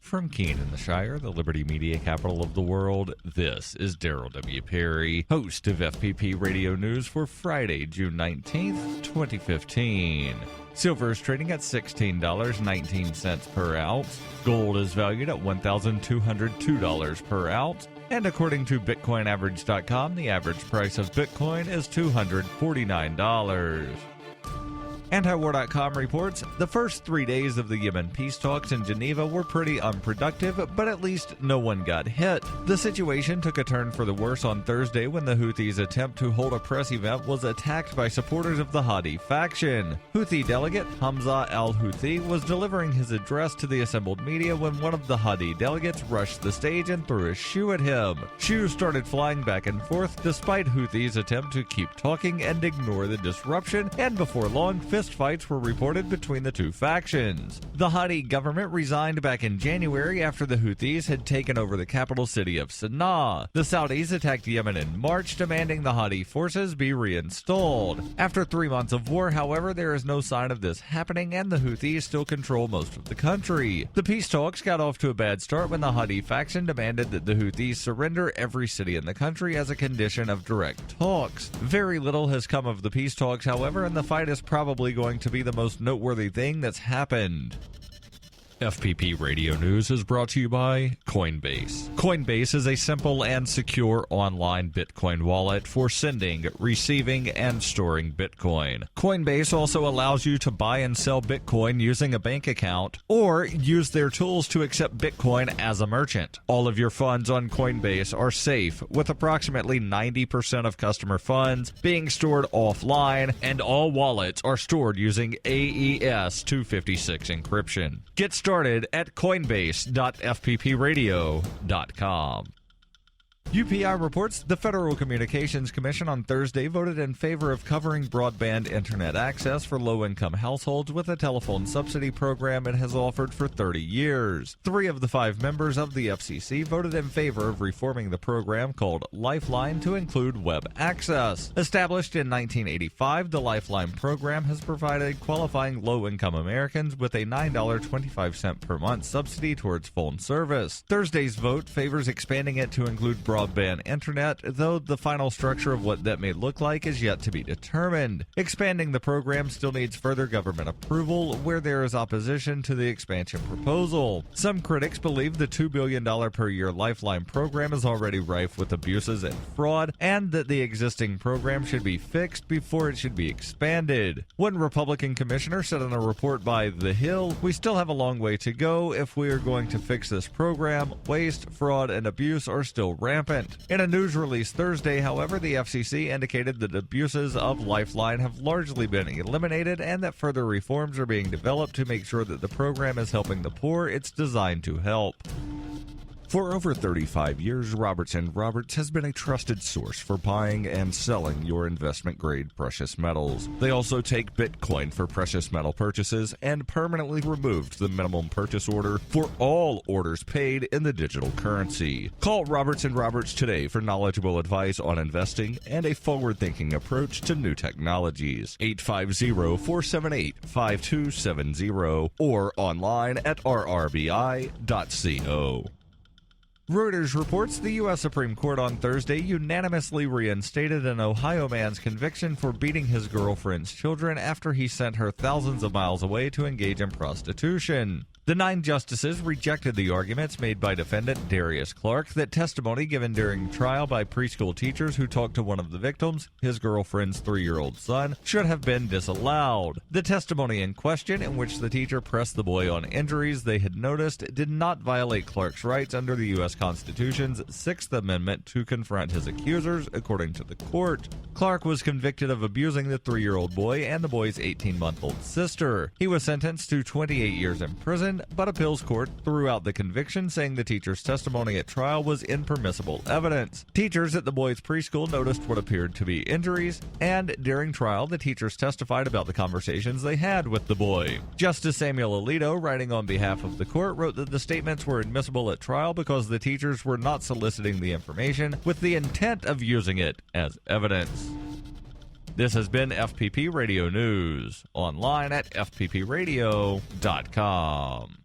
From Keene in the Shire, the Liberty Media capital of the world, this is Daryl W. Perry, host of FPP Radio News for Friday, June 19th, 2015. Silver is trading at $16.19 per ounce. Gold is valued at $1,202 per ounce. And according to BitcoinAverage.com, the average price of Bitcoin is $249. Antiwar.com reports the first 3 days of the Yemen peace talks in Geneva were pretty unproductive, but at least no one got hit. The situation took a turn for the worse on Thursday when the Houthis' attempt to hold a press event was attacked by supporters of the Hadi faction. Houthi delegate Hamza al-Houthi was delivering his address to the assembled media when one of the Hadi delegates rushed the stage and threw a shoe at him. Shoes started flying back and forth despite Houthis' attempt to keep talking and ignore the disruption, and before long, fistfights were reported between the two factions. The Hadi government resigned back in January after the Houthis had taken over the capital city of Sana'a. The Saudis attacked Yemen in March, demanding the Hadi forces be reinstalled. After 3 months of war, however, there is no sign of this happening, and the Houthis still control most of the country. The peace talks got off to a bad start when the Hadi faction demanded that the Houthis surrender every city in the country as a condition of direct talks. Very little has come of the peace talks, however, and the fight is probably going to be the most noteworthy thing that's happened. FPP Radio News is brought to you by Coinbase. Coinbase is a simple and secure online Bitcoin wallet for sending, receiving, and storing Bitcoin. Coinbase also allows you to buy and sell Bitcoin using a bank account or use their tools to accept Bitcoin as a merchant. All of your funds on Coinbase are safe, with approximately 90% of customer funds being stored offline, and all wallets are stored using AES 256 encryption. Get started at coinbase.fppradio.com. UPI reports the Federal Communications Commission on Thursday voted in favor of covering broadband internet access for low-income households with a telephone subsidy program it has offered for 30 years. 3 of the 5 members of the FCC voted in favor of reforming the program called Lifeline to include web access. Established in 1985, the Lifeline program has provided qualifying low-income Americans with a $9.25 per month subsidy towards phone service. Thursday's vote favors expanding it to include broadband internet, though the final structure of what that may look like is yet to be determined. Expanding the program still needs further government approval, where there is opposition to the expansion proposal. Some critics believe the $2 billion per year Lifeline program is already rife with abuses and fraud, and that the existing program should be fixed before it should be expanded. One Republican commissioner said in a report by The Hill, "We still have a long way to go if we are going to fix this program. Waste, fraud, and abuse are still rampant." In a news release Thursday, however, the FCC indicated that abuses of Lifeline have largely been eliminated and that further reforms are being developed to make sure that the program is helping the poor it's designed to help. For over 35 years, Roberts & Roberts has been a trusted source for buying and selling your investment-grade precious metals. They also take Bitcoin for precious metal purchases and permanently removed the minimum purchase order for all orders paid in the digital currency. Call Roberts & Roberts today for knowledgeable advice on investing and a forward-thinking approach to new technologies. 850-478-5270 or online at rrbi.co. Reuters reports the U.S. Supreme Court on Thursday unanimously reinstated an Ohio man's conviction for beating his girlfriend's children after he sent her thousands of miles away to engage in prostitution. The 9 justices rejected the arguments made by defendant Darius Clark that testimony given during trial by preschool teachers who talked to one of the victims, his girlfriend's 3-year-old son, should have been disallowed. The testimony in question, in which the teacher pressed the boy on injuries they had noticed, did not violate Clark's rights under the U.S. Constitution's 6th Amendment to confront his accusers, according to the court. Clark was convicted of abusing the 3-year-old boy and the boy's 18-month-old sister. He was sentenced to 28 years in prison, but appeals court threw out the conviction, saying the teacher's testimony at trial was impermissible evidence. Teachers at the boys' preschool noticed what appeared to be injuries, and during trial, the teachers testified about the conversations they had with the boy. Justice Samuel Alito, writing on behalf of the court, wrote that the statements were admissible at trial because the teachers were not soliciting the information with the intent of using it as evidence. This has been FPP Radio News, online at fppradio.com.